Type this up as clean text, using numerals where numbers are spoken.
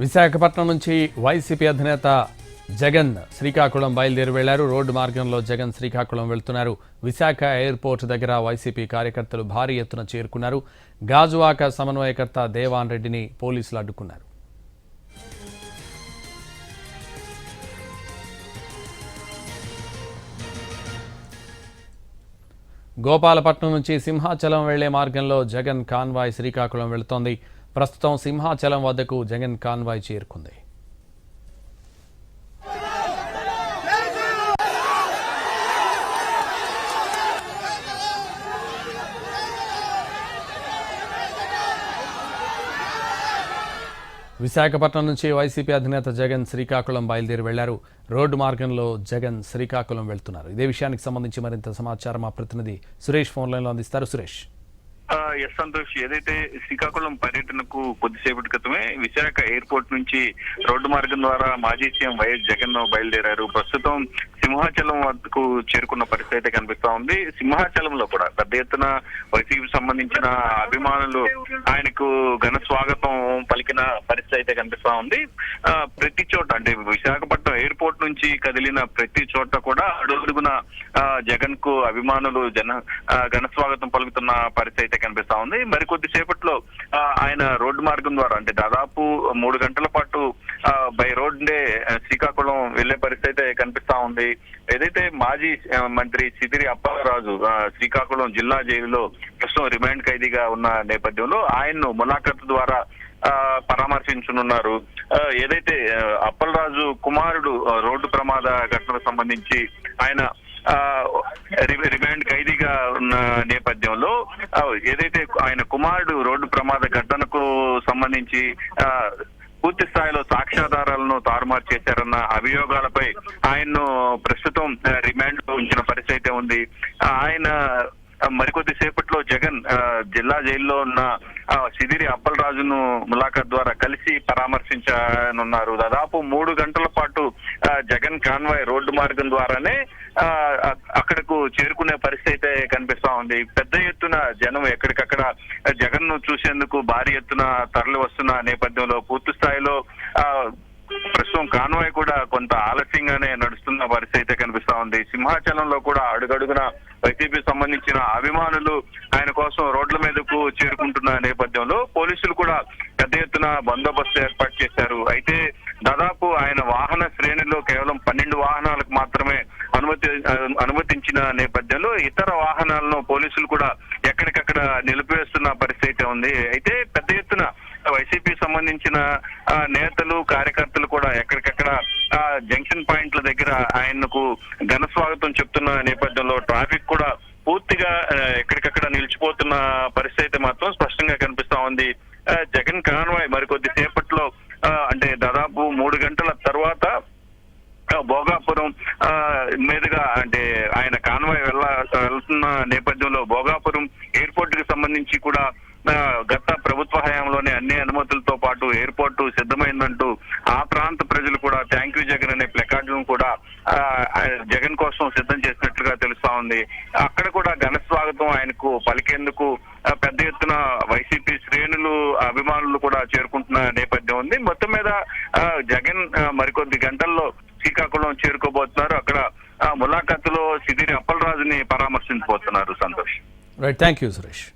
విశాఖపట్నం నుంచి వైసీపీ అధినేత జగన్ శ్రీకాకుళం బయలుదేరి వెళ్లారు. రోడ్డు మార్గంలో జగన్ శ్రీకాకుళం వెళ్తున్నారు. విశాఖ ఎయిర్పోర్ట్ దగ్గర వైసీపీ కార్యకర్తలు భారీ ఎత్తున చేరుకున్నారు. గాజువాక సమన్వయకర్త దేవాన్ రెడ్డిని పోలీసులు అడ్డుకున్నారు. గోపాలపట్నం నుంచి సింహాచలం వెళ్లే మార్గంలో జగన్ కాన్వాయ్ శ్రీకాకుళం వెళుతోంది. ప్రస్తుతం సింహాచలం వద్దకు జగన్ కాన్వాయ్ చేరుకుంది. విశాఖపట్నం నుంచి వైసీపీ అధినేత జగన్ శ్రీకాకుళం బయలుదేరి వెళ్లారు. రోడ్డు మార్గంలో జగన్ శ్రీకాకుళం వెళ్తున్నారు. ఇదే విషయానికి సంబంధించి మరింత సమాచారం మా ప్రతినిధి సురేష్ ఫోన్ లైన్ లో అందిస్తారు. సురేష్. ఎస్ సంతోష్, ఏదైతే శ్రీకాకుళం పర్యటనకు కొద్దిసేపటి క్రితమే విశాఖ ఎయిర్పోర్ట్ నుంచి రోడ్డు మార్గం ద్వారా మాజీ సీఎం వైఎస్ జగన్ బయలుదేరారు. ప్రస్తుతం సింహాచలం వద్దకు చేరుకున్న పరిస్థితి అయితే కనిపిస్తా ఉంది. సింహాచలంలో కూడా పెద్ద ఎత్తున వైసీపీకి సంబంధించిన అభిమానులు ఆయనకు ఘన స్వాగతం పలికిన పరిస్థితి అయితే కనిపిస్తా ఉంది. ప్రతి చోట అంటే విశాఖపట్నం ఎయిర్పోర్ట్ నుంచి కదిలిన ప్రతి చోట కూడా అడుగున జగన్ కు అభిమానులు ఘన స్వాగతం పలుకుతున్న పరిస్థితి అయితే కనిపిస్తా ఉంది. మరికొద్ది సేపట్లో ఆయన రోడ్డు మార్గం ద్వారా అంటే దాదాపు 3 గంటల పాటు బై రోడ్డే శ్రీకాకుళం వెళ్లే పరిస్థితి అయితే కనిపిస్తా ఉంది. ఏదైతే మాజీ మంత్రి సిదిరి అప్పలరాజు శ్రీకాకుళం జిల్లా జైలులో ప్రస్తుతం రిమాండ్ ఖైదీగా ఉన్న నేపథ్యంలో ఆయన్ను ములాఖత్ ద్వారా పరామర్శించనున్నారు. ఏదైతే అప్పలరాజు కుమారుడు రోడ్డు ప్రమాద ఘటనకు సంబంధించి ఆయన రిమాండ్ ఖైదీగా ఉన్న నేపథ్యంలో ఏదైతే ఆయన కుమారుడు రోడ్డు ప్రమాద ఘటనకు సంబంధించి పూర్తి స్థాయిలో సాక్ష్యాధారాలను తారుమారు చేశారన్న అభియోగాలపై ఆయన్ను ప్రస్తుతం రిమాండ్ లో ఉంచిన పరిస్థితి అయితే ఉంది. ఆయన మరికొద్ది సేపట్లో జగన్ జిల్లా జైల్లో ఉన్న సిదిరి అప్పలరాజును ములాఖత్ ద్వారా కలిసి పరామర్శించనున్నారు. దాదాపు 3 గంటల పాటు జగన్ కాన్వాయ్ రోడ్డు మార్గం ద్వారానే అక్కడకు చేరుకునే పరిస్థితి అయితే కనిపిస్తా ఉంది. పెద్ద ఎత్తున జనం ఎక్కడికక్కడ జగన్ ను చూసేందుకు భారీ ఎత్తున తరలి వస్తున్న నేపథ్యంలో పూర్తి స్థాయిలో ప్రస్తుతం కాన్వాయ్ కూడా కొంత ఆలస్యంగానే నడుస్తున్న పరిస్థితి అయితే కనిపిస్తా ఉంది. సింహాచలంలో కూడా అడుగడుగున వైసీపీ సంబంధించిన అభిమానులు ఆయన కోసం రోడ్ల మీదకు చేరుకుంటున్న నేపథ్యంలో పోలీసులు కూడా పెద్ద ఎత్తున బందోబస్తు ఏర్పాటు చేశారు. అయితే దాదాపు ఆయన వాహన శ్రేణిలో కేవలం 12 వాహనాలకు మాత్రమే అనుమతించిన నేపథ్యంలో ఇతర వాహనాలను పోలీసులు కూడా ఎక్కడికక్కడ నిలిపివేస్తున్న పరిస్థితి ఉంది. అయితే పెద్ద ఎత్తున వైసీపీ సంబంధించిన నేతలు కార్యకర్తలు కూడా ఎక్కడికక్కడ జంక్షన్ పాయింట్ల దగ్గర ఆయనకు ఘన స్వాగతం చెప్తున్న నేపథ్యంలో ట్రాఫిక్ కూడా పూర్తిగా ఎక్కడికక్కడ నిలిచిపోతున్న పరిస్థితి మాత్రం స్పష్టంగా కనిపిస్తా ఉంది. జగన్ కాన్వాయ్ మరికొద్ది సేపట్లో అంటే దాదాపు 3 గంటల తర్వాత భోగాపురం మీదుగా అంటే ఆయన కాన్వాయ్ వెళ్తున్న నేపథ్యంలో భోగాపురం ఎయిర్పోర్ట్ కి సంబంధించి కూడా గత ప్రభుత్వ హయాంలోనే అన్ని అనుమతులతో పాటు ఎయిర్పోర్టు సిద్ధమైందంటూ ఆ ప్రాంత ప్రజలు కూడా థ్యాంక్ యూ జగన్ అనే ప్లకార్డులను కూడా జగన్ కోసం సిద్ధం చేసినట్లుగా తెలుస్తా ఉంది. అక్కడ కూడా ఘన స్వాగతం ఆయనకు పలికేందుకు పెద్ద ఎత్తున వైసీపీ శ్రేణులు అభిమానులు కూడా చేరుకుంటున్న నేపథ్యం ఉంది. మొత్తం మీద జగన్ మరికొద్ది గంటల్లో శ్రీకాకుళం చేరుకోబోతున్నారు. అక్కడ ములాఖత్తులో సిదిరి అప్పలరాజుని పరామర్శించబోతున్నారు. Santosh. Right, thank you Suresh.